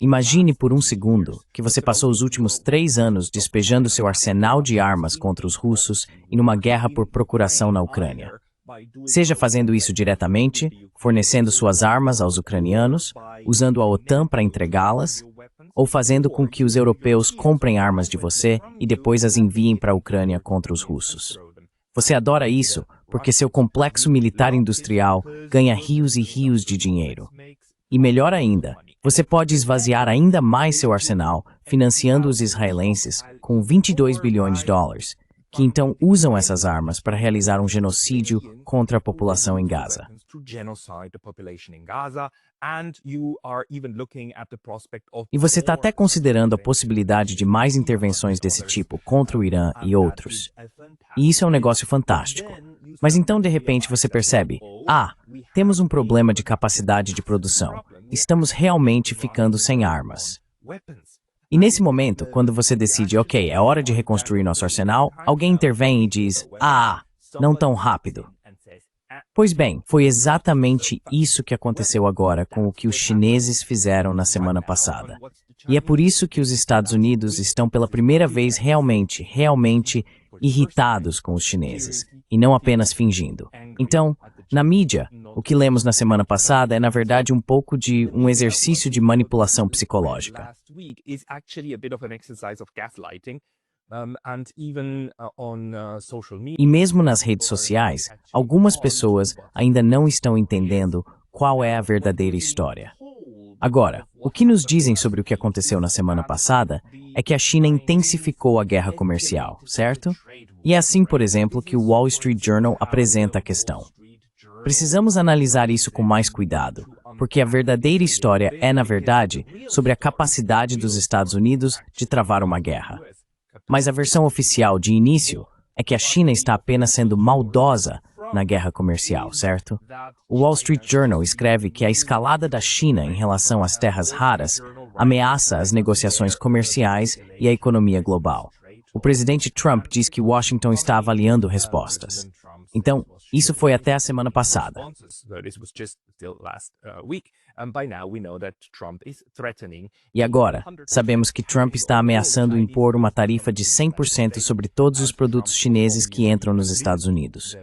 Imagine por um segundo que você passou os últimos 3 anos despejando seu arsenal de armas contra os russos em uma guerra por procuração na Ucrânia. Seja fazendo isso diretamente, fornecendo suas armas aos ucranianos, usando a OTAN para entregá-las, ou fazendo com que os europeus comprem armas de você e depois as enviem para a Ucrânia contra os russos. Você adora isso porque seu complexo militar industrial ganha rios e rios de dinheiro. E melhor ainda, você pode esvaziar ainda mais seu arsenal financiando os israelenses com 22 bilhões de dólares, que então usam essas armas para realizar um genocídio contra a população em Gaza. E você está até considerando a possibilidade de mais intervenções desse tipo contra o Irã e outros. E isso é um negócio fantástico. Mas então, de repente, você percebe, temos um problema de capacidade de produção. Estamos realmente ficando sem armas. E nesse momento, quando você decide, ok, é hora de reconstruir nosso arsenal, alguém intervém e diz, não tão rápido. Pois bem, foi exatamente isso que aconteceu agora com o que os chineses fizeram na semana passada. E é por isso que os Estados Unidos estão pela primeira vez realmente irritados com os chineses, e não apenas fingindo. Então, na mídia, o que lemos na semana passada é, na verdade, um pouco de um exercício de manipulação psicológica. E mesmo nas redes sociais, algumas pessoas ainda não estão entendendo qual é a verdadeira história. Agora, o que nos dizem sobre o que aconteceu na semana passada é que a China intensificou a guerra comercial, certo? E é assim, por exemplo, que o Wall Street Journal apresenta a questão. Precisamos analisar isso com mais cuidado, porque a verdadeira história é, na verdade, sobre a capacidade dos Estados Unidos de travar uma guerra. Mas a versão oficial de início é que a China está apenas sendo maldosa na guerra comercial, certo? O Wall Street Journal escreve que a escalada da China em relação às terras raras ameaça as negociações comerciais e a economia global. O presidente Trump diz que Washington está avaliando respostas. Então, isso foi até a semana passada. E agora, sabemos que Trump está ameaçando impor uma tarifa de 100% sobre todos os produtos chineses que entram nos Estados Unidos.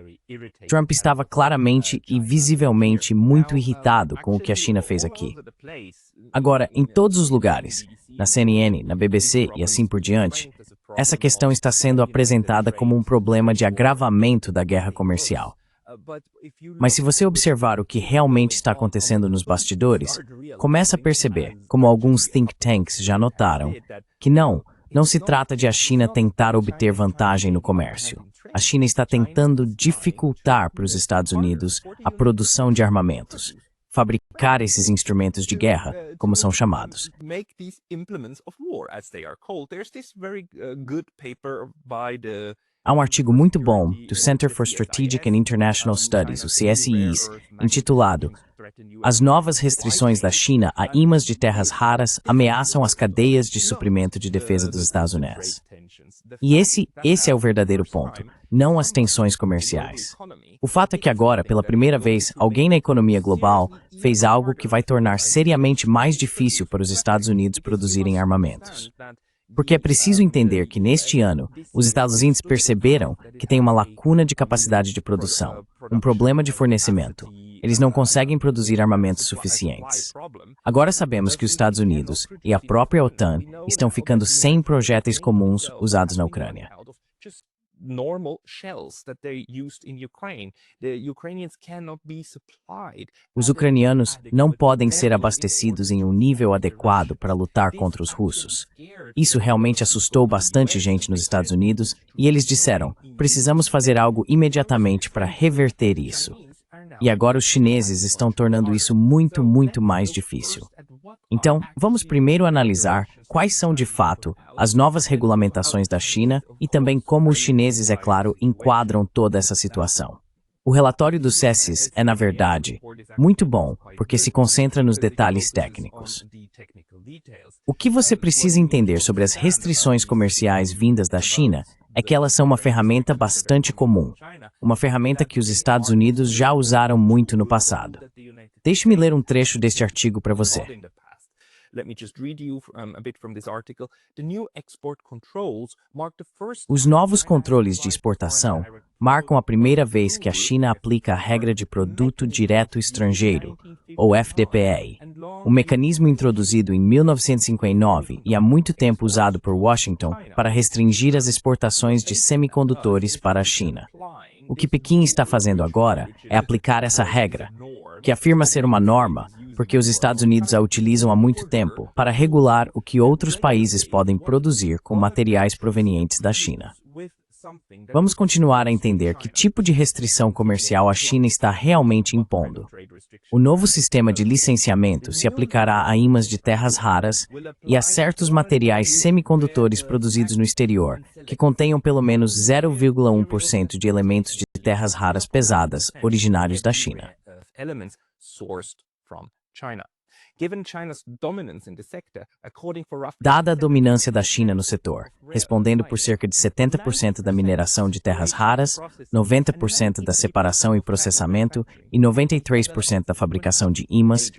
Trump estava claramente e visivelmente muito irritado com o que a China fez aqui. Agora, em todos os lugares, na CNN, na BBC e assim por diante, essa questão está sendo apresentada como um problema de agravamento da guerra comercial. Mas se você observar o que realmente está acontecendo nos bastidores, começa a perceber, como alguns think tanks já notaram, que não se trata de a China tentar obter vantagem no comércio. A China está tentando dificultar para os Estados Unidos a produção de armamentos, fabricar esses instrumentos de guerra, como são chamados. Há um artigo muito bom do Center for Strategic and International Studies, o CSIS, intitulado As novas restrições da China a imãs de terras raras ameaçam as cadeias de suprimento de defesa dos Estados Unidos. E esse é o verdadeiro ponto, não as tensões comerciais. O fato é que agora, pela primeira vez, alguém na economia global fez algo que vai tornar seriamente mais difícil para os Estados Unidos produzirem armamentos. Porque é preciso entender que, neste ano, os Estados Unidos perceberam que tem uma lacuna de capacidade de produção, um problema de fornecimento. Eles não conseguem produzir armamentos suficientes. Agora sabemos que os Estados Unidos e a própria OTAN estão ficando sem projéteis comuns usados na Ucrânia. Os ucranianos não podem ser abastecidos em um nível adequado para lutar contra os russos. Isso realmente assustou bastante gente nos Estados Unidos e eles disseram, precisamos fazer algo imediatamente para reverter isso. E agora os chineses estão tornando isso muito mais difícil. Então, vamos primeiro analisar quais são de fato as novas regulamentações da China e também como os chineses, é claro, enquadram toda essa situação. O relatório do CSIS é, na verdade, muito bom porque se concentra nos detalhes técnicos. O que você precisa entender sobre as restrições comerciais vindas da China é que elas são uma ferramenta bastante comum, uma ferramenta que os Estados Unidos já usaram muito no passado. Deixe-me ler um trecho deste artigo para você. Let me just read you a bit from this article. The new export controls mark the first Os novos controles de exportação marcam a primeira vez que a China aplica a regra de Produto Direto Estrangeiro, ou FDPE, um mecanismo introduzido em 1959 e há muito tempo usado por Washington para restringir as exportações de semicondutores para a China. O que Pequim está fazendo agora é aplicar essa regra, que afirma ser uma norma, porque os Estados Unidos a utilizam há muito tempo para regular o que outros países podem produzir com materiais provenientes da China. Vamos continuar a entender que tipo de restrição comercial a China está realmente impondo. O novo sistema de licenciamento se aplicará a ímãs de terras raras e a certos materiais semicondutores produzidos no exterior, que contenham pelo menos 0,1% de elementos de terras raras pesadas originários da China. Dada a dominância da China no setor, respondendo por cerca de 70% da mineração de terras raras, 90% da separação e processamento e 93% da fabricação de ímãs,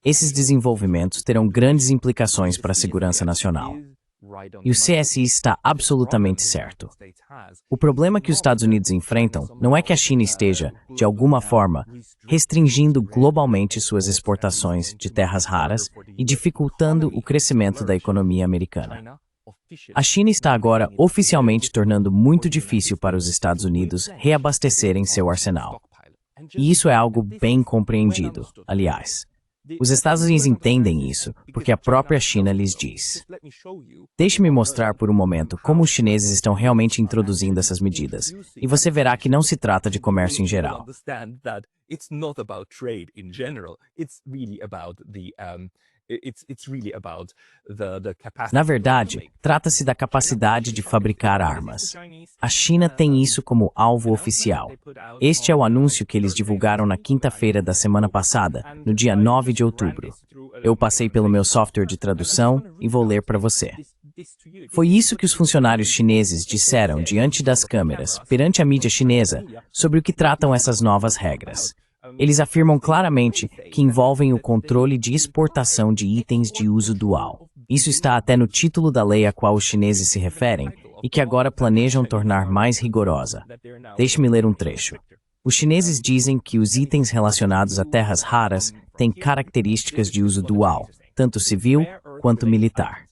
esses desenvolvimentos terão grandes implicações para a segurança nacional. E o CSI está absolutamente certo. O problema que os Estados Unidos enfrentam não é que a China esteja, de alguma forma, restringindo globalmente suas exportações de terras raras e dificultando o crescimento da economia americana. A China está agora oficialmente tornando muito difícil para os Estados Unidos reabastecerem seu arsenal. E isso é algo bem compreendido, aliás. Os Estados Unidos entendem isso, porque a própria China lhes diz. Deixe-me mostrar por um momento como os chineses estão realmente introduzindo essas medidas, e você verá que não se trata de comércio em geral. Na verdade, trata-se da capacidade de fabricar armas. A China tem isso como alvo oficial. Este é o anúncio que eles divulgaram na quinta-feira da semana passada, no dia 9 de outubro. Eu passei pelo meu software de tradução e vou ler para você. Foi isso que os funcionários chineses disseram diante das câmeras, perante a mídia chinesa, sobre o que tratam essas novas regras. Eles afirmam claramente que envolvem o controle de exportação de itens de uso dual. Isso está até no título da lei a qual os chineses se referem e que agora planejam tornar mais rigorosa. Deixe-me ler um trecho. Os chineses dizem que os itens relacionados a terras raras têm características de uso dual, tanto civil quanto militar.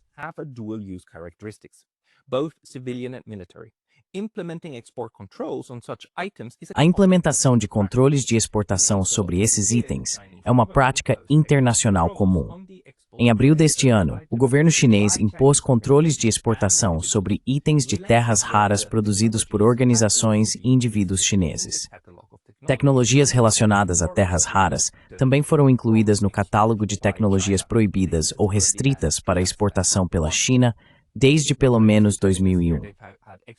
A implementação de controles de exportação sobre esses itens é uma prática internacional comum. Em abril deste ano, o governo chinês impôs controles de exportação sobre itens de terras raras produzidos por organizações e indivíduos chineses. Tecnologias relacionadas a terras raras também foram incluídas no catálogo de tecnologias proibidas ou restritas para exportação pela China desde pelo menos 2001.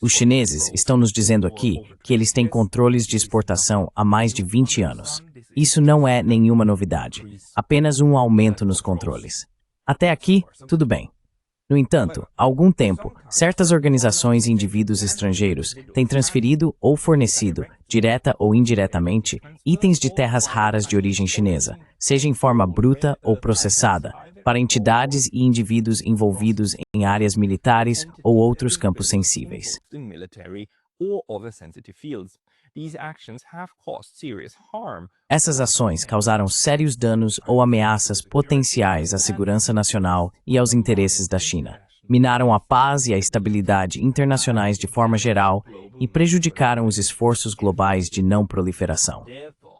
Os chineses estão nos dizendo aqui que eles têm controles de exportação há mais de 20 anos. Isso não é nenhuma novidade, apenas um aumento nos controles. Até aqui, tudo bem. No entanto, há algum tempo, certas organizações e indivíduos estrangeiros têm transferido ou fornecido, direta ou indiretamente, itens de terras raras de origem chinesa, seja em forma bruta ou processada, para entidades e indivíduos envolvidos em áreas militares ou outros campos sensíveis. Essas ações causaram sérios danos ou ameaças potenciais à segurança nacional e aos interesses da China. Minaram a paz e a estabilidade internacionais de forma geral e prejudicaram os esforços globais de não proliferação.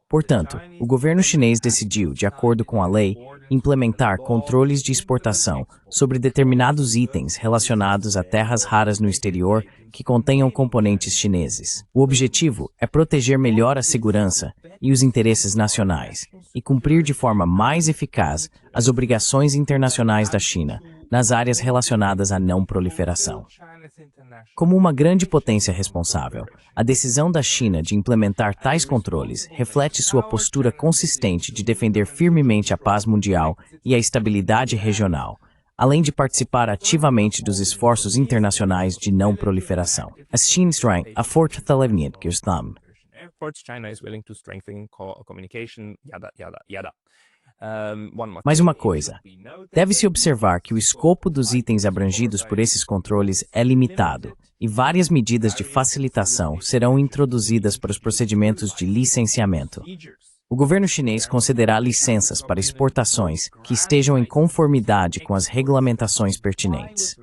Portanto, o governo chinês decidiu, de acordo com a lei, implementar controles de exportação sobre determinados itens relacionados a terras raras no exterior que contenham componentes chineses. O objetivo é proteger melhor a segurança e os interesses nacionais e cumprir de forma mais eficaz as obrigações internacionais da China nas áreas relacionadas à não proliferação. Como uma grande potência responsável, a decisão da China de implementar tais controles reflete sua postura consistente de defender firmemente a paz mundial e a estabilidade regional, além de participar ativamente dos esforços internacionais de não proliferação. As China strength a fortsättningen China is willing to strengthen communication, yada, yada, yada. Mais uma coisa, deve-se observar que o escopo dos itens abrangidos por esses controles é limitado e várias medidas de facilitação serão introduzidas para os procedimentos de licenciamento. O governo chinês concederá licenças para exportações que estejam em conformidade com as regulamentações pertinentes.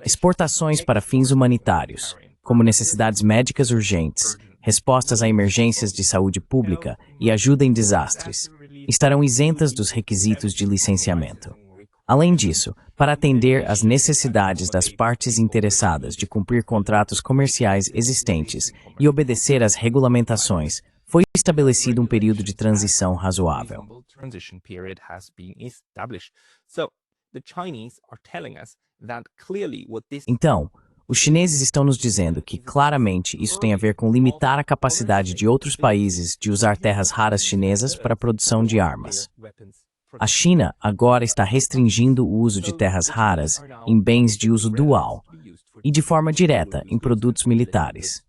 Exportações para fins humanitários, como necessidades médicas urgentes, respostas a emergências de saúde pública e ajuda em desastres, estarão isentas dos requisitos de licenciamento. Além disso, para atender às necessidades das partes interessadas de cumprir contratos comerciais existentes e obedecer às regulamentações, foi estabelecido um período de transição razoável. Então, os chineses estão nos dizendo que, claramente, isso tem a ver com limitar a capacidade de outros países de usar terras raras chinesas para a produção de armas. A China agora está restringindo o uso de terras raras em bens de uso dual e, de forma direta, em produtos militares.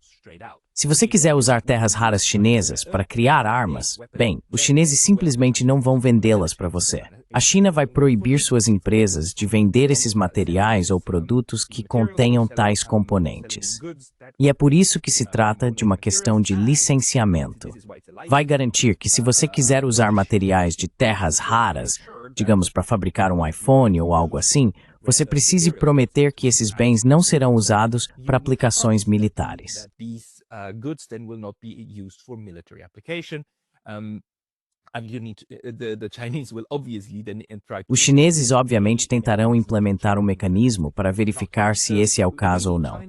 Se você quiser usar terras raras chinesas para criar armas, bem, os chineses simplesmente não vão vendê-las para você. A China vai proibir suas empresas de vender esses materiais ou produtos que contenham tais componentes. E é por isso que se trata de uma questão de licenciamento. Vai garantir que se você quiser usar materiais de terras raras, digamos para fabricar um iPhone ou algo assim, você precise prometer que esses bens não serão usados para aplicações militares. Goods then will not be used for military application. Os chineses obviamente tentarão implementar um mecanismo para verificar se esse é o caso ou não.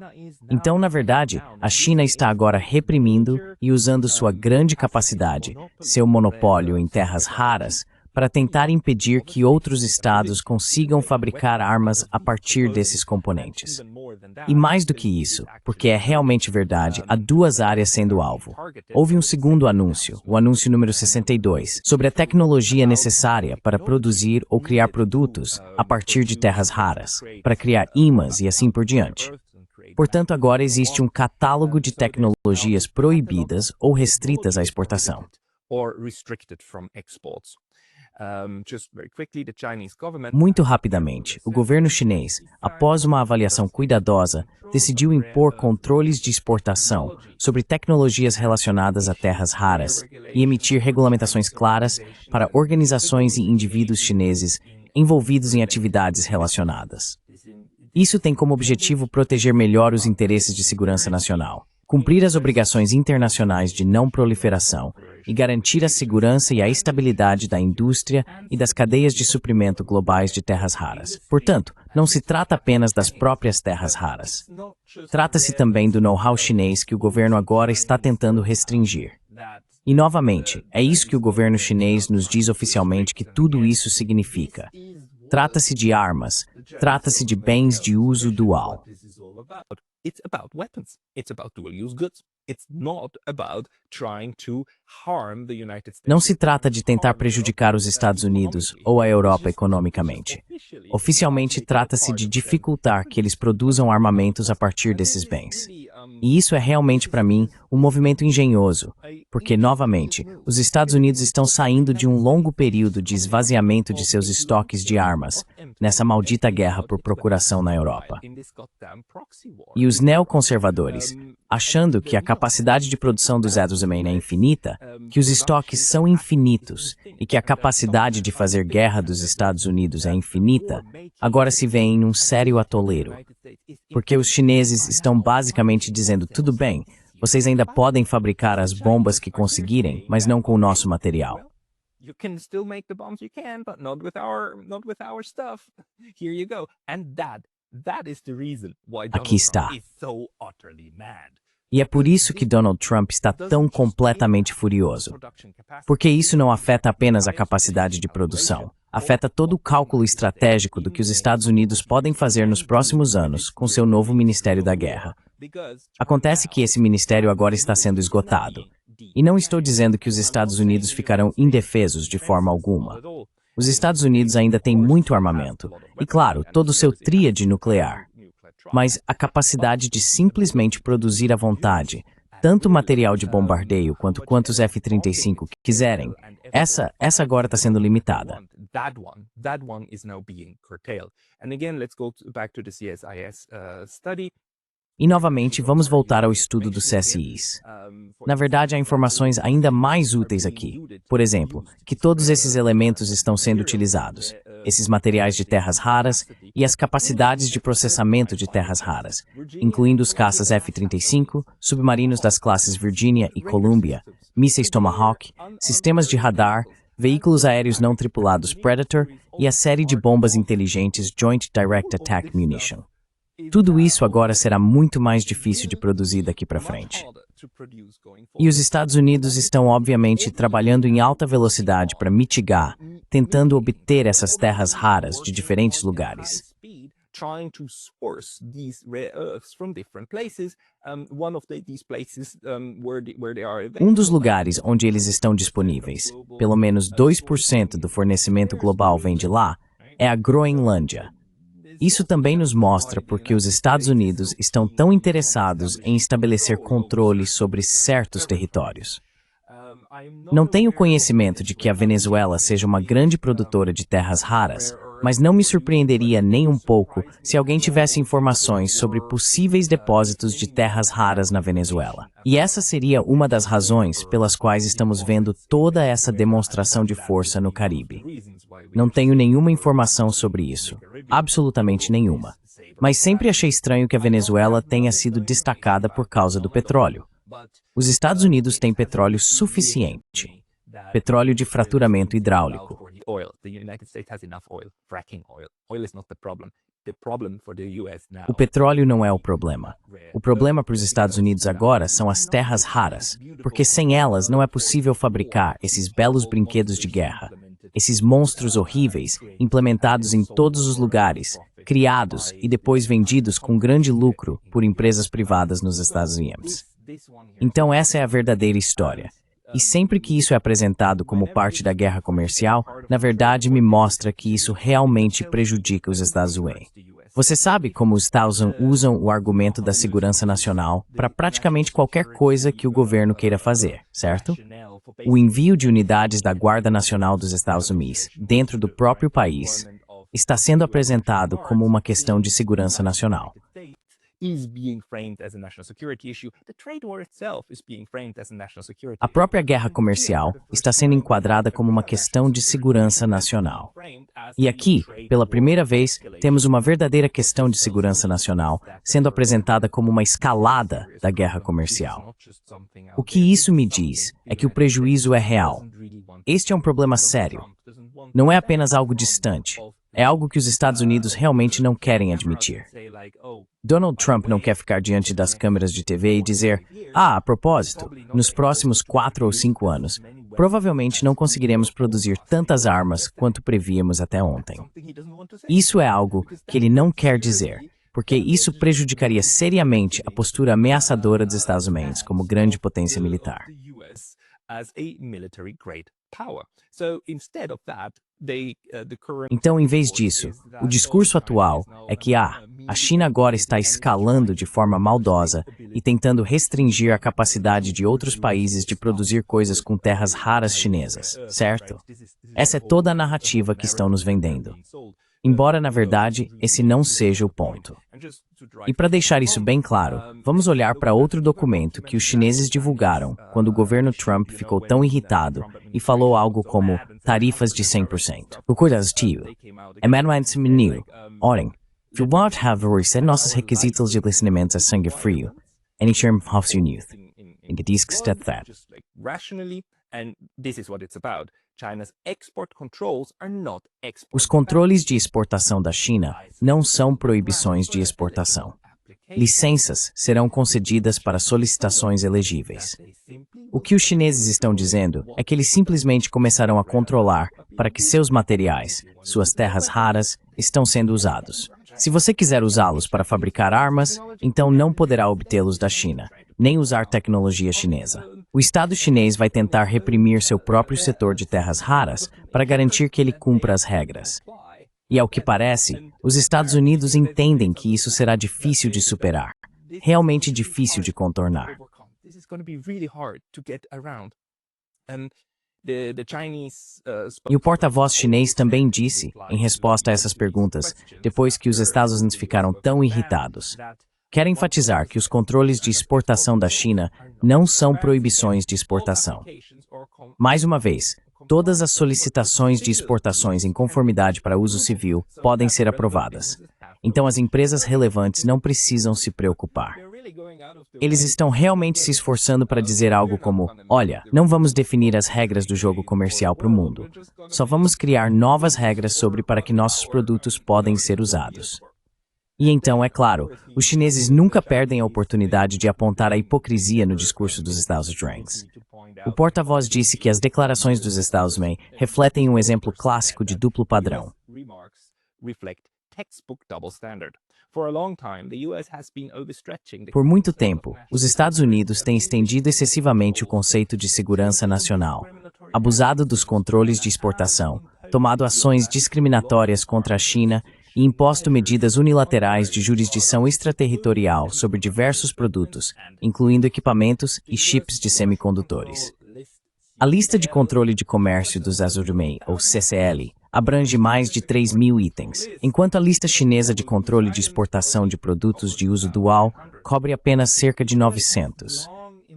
Então, na verdade, a China está agora reprimindo e usando sua grande capacidade, seu monopólio em terras raras, para tentar impedir que outros estados consigam fabricar armas a partir desses componentes. E mais do que isso, porque é realmente verdade, há duas áreas sendo alvo. Houve um segundo anúncio, o anúncio número 62, sobre a tecnologia necessária para produzir ou criar produtos a partir de terras raras, para criar imãs e assim por diante. Portanto, agora existe um catálogo de tecnologias proibidas ou restritas à exportação. Muito rapidamente, o governo chinês, após uma avaliação cuidadosa, decidiu impor controles de exportação sobre tecnologias relacionadas a terras raras e emitir regulamentações claras para organizações e indivíduos chineses envolvidos em atividades relacionadas. Isso tem como objetivo proteger melhor os interesses de segurança nacional, cumprir as obrigações internacionais de não proliferação e garantir a segurança e a estabilidade da indústria e das cadeias de suprimento globais de terras raras. Portanto, não se trata apenas das próprias terras raras. Trata-se também do know-how chinês que o governo agora está tentando restringir. E, novamente, é isso que o governo chinês nos diz oficialmente que tudo isso significa. Trata-se de armas, trata-se de bens de uso dual. It's about weapons. It's about dual-use goods. It's not about trying to harm the United States. Não se trata de tentar prejudicar os Estados Unidos ou a Europa economicamente. Oficialmente, trata-se de dificultar que eles produzam armamentos a partir desses bens. E isso é realmente, para mim, um movimento engenhoso, porque, novamente, os Estados Unidos estão saindo de um longo período de esvaziamento de seus estoques de armas, nessa maldita guerra por procuração na Europa. E os neoconservadores, achando que a capacidade de produção dos Estados Unidos é infinita, que os estoques são infinitos e que a capacidade de fazer guerra dos Estados Unidos é infinita, agora se veem em um sério atoleiro. Porque os chineses estão basicamente dizendo, tudo bem, vocês ainda podem fabricar as bombas que conseguirem, mas não com o nosso material. You can still make the bombs you can, but not with our stuff. Here you go. And that is the reason why Aqui Donald está. Trump is so utterly mad. E é por isso que Donald Trump está tão completamente furioso. Porque isso não afeta apenas a capacidade de produção. Afeta todo o cálculo estratégico do que os Estados Unidos podem fazer nos próximos anos com seu novo Ministério da Guerra. Acontece que esse ministério agora está sendo esgotado. E não estou dizendo que os Estados Unidos ficarão indefesos de forma alguma. Os Estados Unidos ainda têm muito armamento. E, claro, todo o seu tríade nuclear. Mas a capacidade de simplesmente produzir à vontade, tanto material de bombardeio quanto quantos F-35 quiserem. Essa agora está sendo limitada. That one is now being curtailed. And again, let's go back to the CSIS study. E novamente, vamos voltar ao estudo dos CSIs. Na verdade, há informações ainda mais úteis aqui. Por exemplo, que todos esses elementos estão sendo utilizados, esses materiais de terras raras e as capacidades de processamento de terras raras, incluindo os caças F-35, submarinos das classes Virginia e Columbia, mísseis Tomahawk, sistemas de radar, veículos aéreos não tripulados Predator e a série de bombas inteligentes Joint Direct Attack Munition. Tudo isso agora será muito mais difícil de produzir daqui para frente. E os Estados Unidos estão, obviamente, trabalhando em alta velocidade para mitigar, tentando obter essas terras raras de diferentes lugares. Um dos lugares onde eles estão disponíveis, pelo menos 2% do fornecimento global vem de lá, é a Groenlândia. Isso também nos mostra porque os Estados Unidos estão tão interessados em estabelecer controle sobre certos territórios. Não tenho conhecimento de que a Venezuela seja uma grande produtora de terras raras, mas não me surpreenderia nem um pouco se alguém tivesse informações sobre possíveis depósitos de terras raras na Venezuela. E essa seria uma das razões pelas quais estamos vendo toda essa demonstração de força no Caribe. Não tenho nenhuma informação sobre isso, absolutamente nenhuma. Mas sempre achei estranho que a Venezuela tenha sido destacada por causa do petróleo. Os Estados Unidos têm petróleo suficiente. Petróleo de fraturamento hidráulico. O petróleo não é o problema. O problema para os Estados Unidos agora são as terras raras, porque sem elas não é possível fabricar esses belos brinquedos de guerra, esses monstros horríveis implementados em todos os lugares, criados e depois vendidos com grande lucro por empresas privadas nos Estados Unidos. Então essa é a verdadeira história. E sempre que isso é apresentado como parte da guerra comercial, na verdade me mostra que isso realmente prejudica os Estados Unidos. Você sabe como os Estados Unidos usam o argumento da segurança nacional para praticamente qualquer coisa que o governo queira fazer, certo? O envio de unidades da Guarda Nacional dos Estados Unidos dentro do próprio país está sendo apresentado como uma questão de segurança nacional. A própria guerra comercial está sendo enquadrada como uma questão de segurança nacional. E aqui, pela primeira vez, temos uma verdadeira questão de segurança nacional sendo apresentada como uma escalada da guerra comercial. O que isso me diz é que o prejuízo é real. Este é um problema sério. Não é apenas algo distante. É algo que os Estados Unidos realmente não querem admitir. Donald Trump não quer ficar diante das câmeras de TV e dizer: a propósito, nos próximos 4 ou 5 anos, provavelmente não conseguiremos produzir tantas armas quanto prevíamos até ontem. Isso é algo que ele não quer dizer, porque isso prejudicaria seriamente a postura ameaçadora dos Estados Unidos como grande potência militar. Então, em vez disso, o discurso atual é que a China agora está escalando de forma maldosa e tentando restringir a capacidade de outros países de produzir coisas com terras raras chinesas, certo? Essa é toda a narrativa que estão nos vendendo. Embora, na verdade, esse não seja o ponto. E para deixar isso bem claro, vamos olhar para outro documento que os chineses divulgaram quando o governo Trump ficou tão irritado e falou algo como tarifas de 100%. O cuidado é meramente menino. Orem, Filbart have reset nossos requisitos de licenciamento a sangue frio, em termos de youth. Em que diz que está that. Os controles de exportação da China não são proibições de exportação. Licenças serão concedidas para solicitações elegíveis. O que os chineses estão dizendo é que eles simplesmente começarão a controlar para que seus materiais, suas terras raras, estão sendo usados. Se você quiser usá-los para fabricar armas, então não poderá obtê-los da China, nem usar tecnologia chinesa. O Estado chinês vai tentar reprimir seu próprio setor de terras raras para garantir que ele cumpra as regras. E ao que parece, os Estados Unidos entendem que isso será difícil de superar, realmente difícil de contornar. going to be really hard to get around. And the Chinese E o porta-voz chinês também disse, em resposta a essas perguntas, depois que os Estados Unidos ficaram tão irritados. Quero enfatizar que os controles de exportação da China não são proibições de exportação. Mais uma vez, todas as solicitações de exportações em conformidade para uso civil podem ser aprovadas. Então as empresas relevantes não precisam se preocupar. Eles estão realmente se esforçando para dizer algo como, olha, não vamos definir as regras do jogo comercial para o mundo. Só vamos criar novas regras sobre para que nossos produtos podem ser usados. E então, é claro, os chineses nunca perdem a oportunidade de apontar a hipocrisia no discurso dos Estados Unidos. O porta-voz disse que as declarações dos Estados Unidos refletem um exemplo clássico de duplo padrão. Por muito tempo, os Estados Unidos têm estendido excessivamente o conceito de segurança nacional, abusado dos controles de exportação, tomado ações discriminatórias contra a China e imposto medidas unilaterais de jurisdição extraterritorial sobre diversos produtos, incluindo equipamentos e chips de semicondutores. A lista de controle de comércio dos Estados Unidos, ou CCL, abrange mais de 3.000 itens, enquanto a lista chinesa de controle de exportação de produtos de uso dual cobre apenas cerca de 900.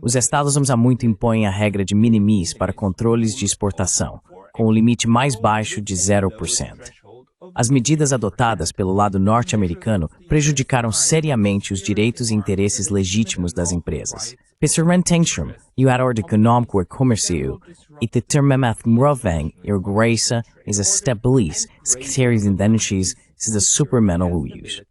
Os Estados Unidos há muito impõem a regra de minimis para controles de exportação, com o limite mais baixo de 0%. As medidas adotadas pelo lado norte-americano prejudicaram seriamente os direitos e interesses legítimos das empresas. Pessoal Tengstrom, o ator econômico e comercial, e de termemath mrovang graça is a stabilis, secretários indentis, is a supermental use.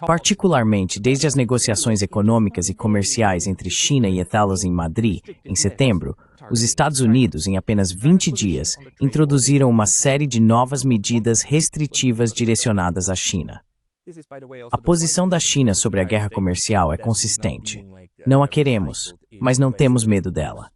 Particularmente desde as negociações econômicas e comerciais entre China e Estados em Madrid, em setembro, os Estados Unidos, em apenas 20 dias, introduziram uma série de novas medidas restritivas direcionadas à China. A posição da China sobre a guerra comercial é consistente. Não a queremos, mas não temos medo dela.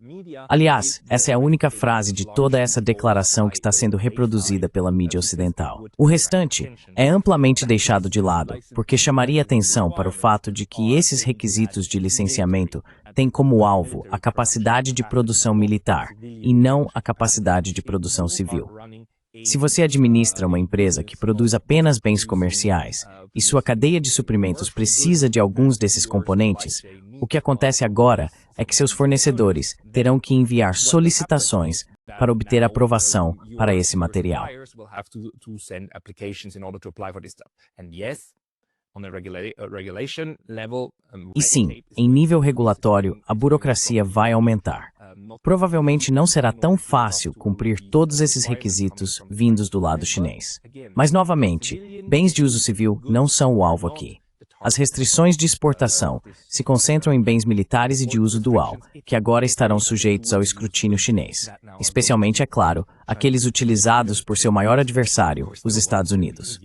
Aliás, essa é a única frase de toda essa declaração que está sendo reproduzida pela mídia ocidental. O restante é amplamente deixado de lado, porque chamaria atenção para o fato de que esses requisitos de licenciamento têm como alvo a capacidade de produção militar e não a capacidade de produção civil. Se você administra uma empresa que produz apenas bens comerciais e sua cadeia de suprimentos precisa de alguns desses componentes, o que acontece agora é que seus fornecedores terão que enviar solicitações para obter aprovação para esse material. E sim, em nível regulatório, a burocracia vai aumentar. Provavelmente não será tão fácil cumprir todos esses requisitos vindos do lado chinês. Mas, novamente, bens de uso civil não são o alvo aqui. As restrições de exportação se concentram em bens militares e de uso dual, que agora estarão sujeitos ao escrutínio chinês, especialmente, é claro, aqueles utilizados por seu maior adversário, os Estados Unidos.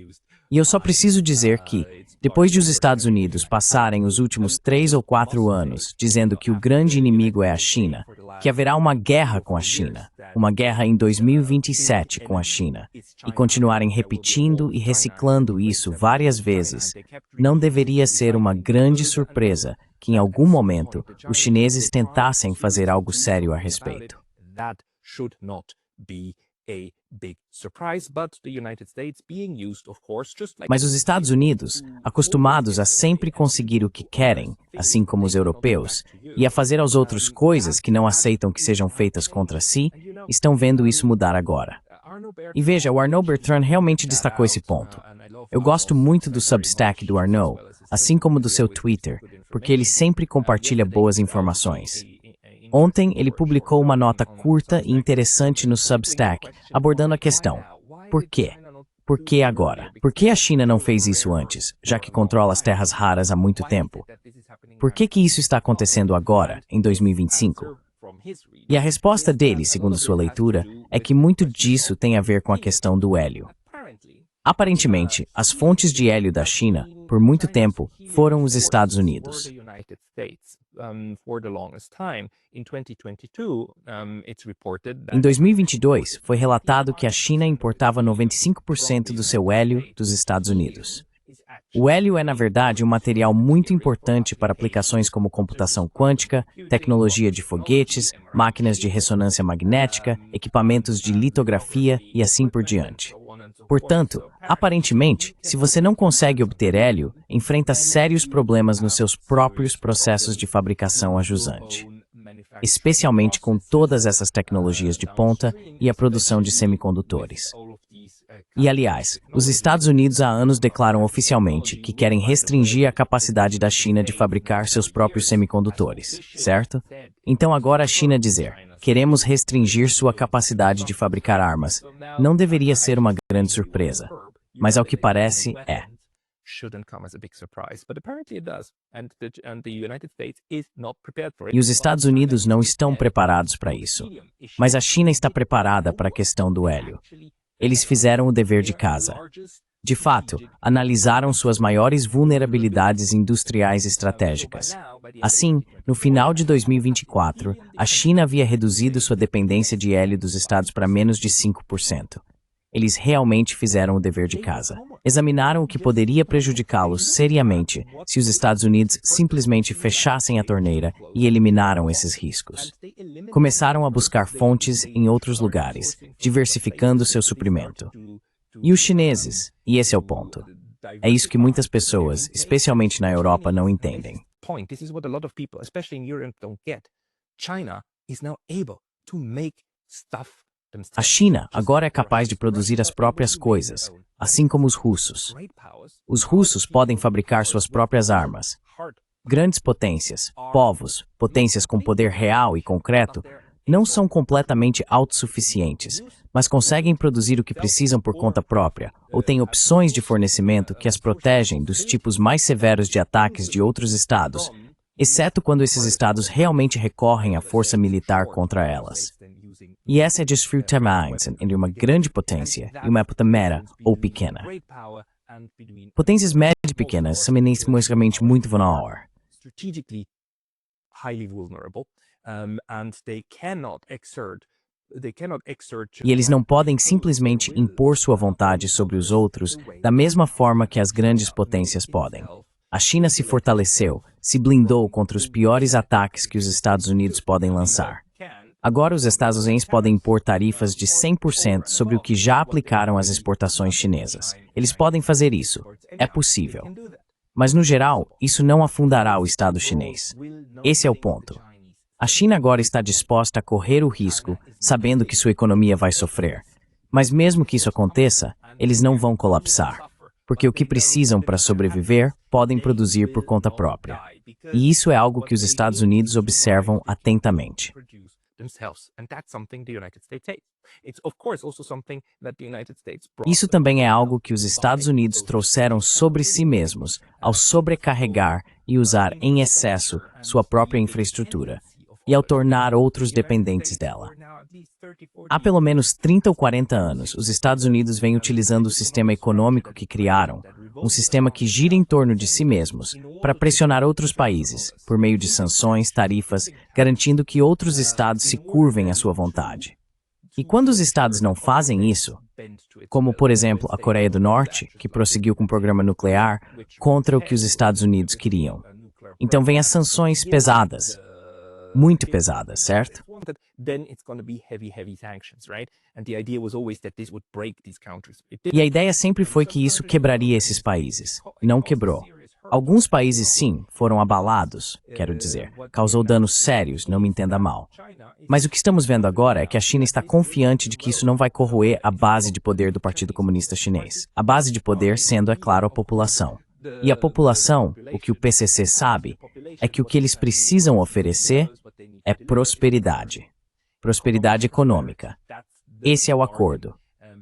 E eu só preciso dizer que, depois de os Estados Unidos passarem os últimos 3 ou 4 anos dizendo que o grande inimigo é a China, que haverá uma guerra com a China, uma guerra em 2027 com a China, e continuarem repetindo e reciclando isso várias vezes, não deveria ser uma grande surpresa que em algum momento os chineses tentassem fazer algo sério a respeito. Mas os Estados Unidos, acostumados a sempre conseguir o que querem, assim como os europeus, e a fazer aos outros coisas que não aceitam que sejam feitas contra si, estão vendo isso mudar agora. E veja, o Arnaud Bertrand realmente destacou esse ponto. Eu gosto muito do Substack do Arnaud, assim como do seu Twitter, porque ele sempre compartilha boas informações. Ontem, ele publicou uma nota curta e interessante no Substack, abordando a questão: por quê? Por que agora? Por que a China não fez isso antes, já que controla as terras raras há muito tempo? Por que isso está acontecendo agora, em 2025? E a resposta dele, segundo sua leitura, é que muito disso tem a ver com a questão do hélio. Aparentemente, as fontes de hélio da China, por muito tempo, foram os Estados Unidos. Em 2022, foi relatado que a China importava 95% do seu hélio dos Estados Unidos. O hélio é, na verdade, um material muito importante para aplicações como computação quântica, tecnologia de foguetes, máquinas de ressonância magnética, equipamentos de litografia e assim por diante. Portanto, aparentemente, se você não consegue obter hélio, enfrenta sérios problemas nos seus próprios processos de fabricação a jusante, especialmente com todas essas tecnologias de ponta e a produção de semicondutores. E, aliás, os Estados Unidos há anos declaram oficialmente que querem restringir a capacidade da China de fabricar seus próprios semicondutores, certo? Então agora a China dizer, queremos restringir sua capacidade de fabricar armas, não deveria ser uma grande surpresa, mas ao que parece é. E os Estados Unidos não estão preparados para isso, mas a China está preparada para a questão do hélio. Eles fizeram o dever de casa. De fato, analisaram suas maiores vulnerabilidades industriais estratégicas. Assim, no final de 2024, a China havia reduzido sua dependência de hélio dos Estados para menos de 5%. Eles realmente fizeram o dever de casa. Examinaram o que poderia prejudicá-los seriamente se os Estados Unidos simplesmente fechassem a torneira e eliminaram esses riscos. Começaram a buscar fontes em outros lugares, diversificando seu suprimento. E os chineses? E esse é o ponto. É isso que muitas pessoas, especialmente na Europa, não entendem. A China agora é capaz de produzir as próprias coisas, assim como os russos. Os russos podem fabricar suas próprias armas. Grandes potências, povos, potências com poder real e concreto, não são completamente autossuficientes, mas conseguem produzir o que precisam por conta própria, ou têm opções de fornecimento que as protegem dos tipos mais severos de ataques de outros estados, exceto quando esses estados realmente recorrem à força militar contra elas. E essa é a discrepância entre uma grande potência e uma potência média ou pequena. Potências médias e pequenas são inicialmente muito vulneráveis. E eles não podem simplesmente impor sua vontade sobre os outros da mesma forma que as grandes potências podem. A China se fortaleceu, se blindou contra os piores ataques que os Estados Unidos podem lançar. Agora os Estados Unidos podem impor tarifas de 100% sobre o que já aplicaram às exportações chinesas. Eles podem fazer isso. É possível. Mas, no geral, isso não afundará o Estado chinês. Esse é o ponto. A China agora está disposta a correr o risco, sabendo que sua economia vai sofrer. Mas mesmo que isso aconteça, eles não vão colapsar. Porque o que precisam para sobreviver, podem produzir por conta própria. E isso é algo que os Estados Unidos observam atentamente. Isso também é algo que os Estados Unidos trouxeram sobre si mesmos ao sobrecarregar e usar em excesso sua própria infraestrutura e ao tornar outros dependentes dela. Há pelo menos 30 ou 40 anos, os Estados Unidos vêm utilizando o sistema econômico que criaram, um sistema que gira em torno de si mesmos, para pressionar outros países, por meio de sanções, tarifas, garantindo que outros estados se curvem à sua vontade. E quando os estados não fazem isso, como por exemplo a Coreia do Norte, que prosseguiu com o programa nuclear contra o que os Estados Unidos queriam, então vêm as sanções pesadas, muito pesadas, certo? E a ideia sempre foi que isso quebraria esses países. Não quebrou. Alguns países, sim, foram abalados, quero dizer, causou danos sérios, não me entenda mal. Mas o que estamos vendo agora é que a China está confiante de que isso não vai corroer a base de poder do Partido Comunista Chinês. A base de poder sendo, é claro, a população. E a população, o que o PCC sabe, é que o que eles precisam oferecer é prosperidade. Prosperidade econômica. Esse é o acordo.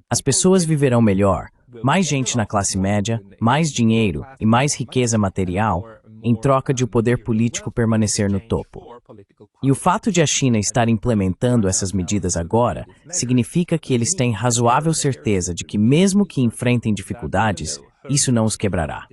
As pessoas viverão melhor, mais gente na classe média, mais dinheiro e mais riqueza material, em troca de o poder político permanecer no topo. E o fato de a China estar implementando essas medidas agora significa que eles têm razoável certeza de que, mesmo que enfrentem dificuldades, isso não os quebrará.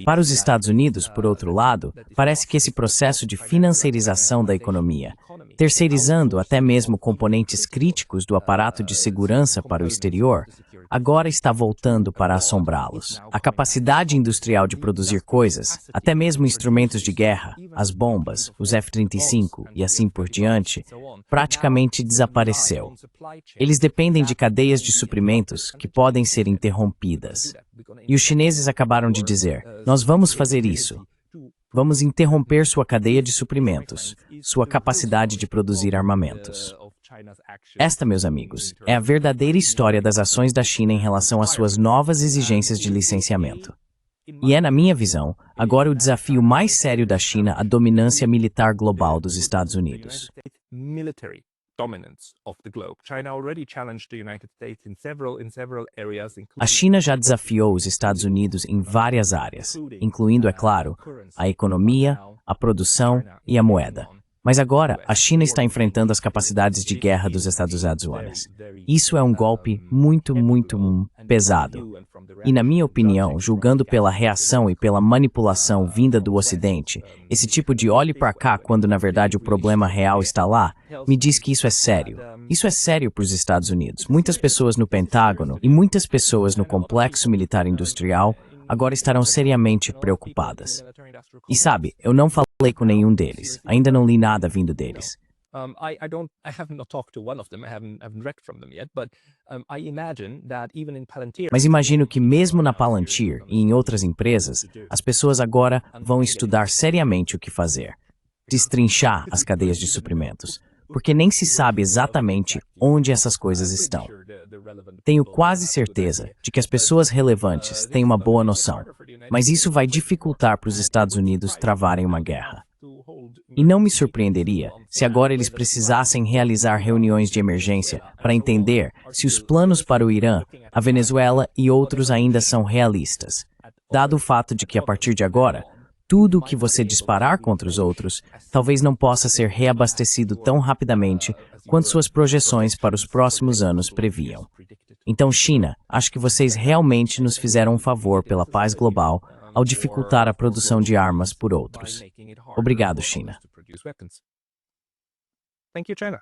Para os Estados Unidos, por outro lado, parece que esse processo de financiarização da economia terceirizando até mesmo componentes críticos do aparato de segurança para o exterior, agora está voltando para assombrá-los. A capacidade industrial de produzir coisas, até mesmo instrumentos de guerra, as bombas, os F-35 e assim por diante, praticamente desapareceu. Eles dependem de cadeias de suprimentos que podem ser interrompidas. E os chineses acabaram de dizer: nós vamos fazer isso. Vamos interromper sua cadeia de suprimentos, sua capacidade de produzir armamentos. Esta, meus amigos, é a verdadeira história das ações da China em relação às suas novas exigências de licenciamento. E é, na minha visão, agora o desafio mais sério da China à dominância militar global dos Estados Unidos. A China já desafiou os Estados Unidos em várias áreas, incluindo, é claro, a economia, a produção e a moeda. Mas agora, a China está enfrentando as capacidades de guerra dos Estados Unidos. Isso é um golpe muito pesado. E, na minha opinião, julgando pela reação e pela manipulação vinda do Ocidente, esse tipo de olhe para cá quando na verdade o problema real está lá, me diz que isso é sério. Isso é sério para os Estados Unidos. Muitas pessoas no Pentágono e muitas pessoas no complexo militar industrial agora estarão seriamente preocupadas. E sabe, eu não falei com nenhum deles. Ainda não li nada vindo deles. Mas imagino que mesmo na Palantir e em outras empresas, as pessoas agora vão estudar seriamente o que fazer. Destrinchar as cadeias de suprimentos, porque nem se sabe exatamente onde essas coisas estão. Tenho quase certeza de que as pessoas relevantes têm uma boa noção, mas isso vai dificultar para os Estados Unidos travarem uma guerra. E não me surpreenderia se agora eles precisassem realizar reuniões de emergência para entender se os planos para o Irã, a Venezuela e outros ainda são realistas, dado o fato de que a partir de agora, tudo o que você disparar contra os outros talvez não possa ser reabastecido tão rapidamente quanto suas projeções para os próximos anos previam. Então, China, acho que vocês realmente nos fizeram um favor pela paz global ao dificultar a produção de armas por outros. Obrigado, China. Thank you, China.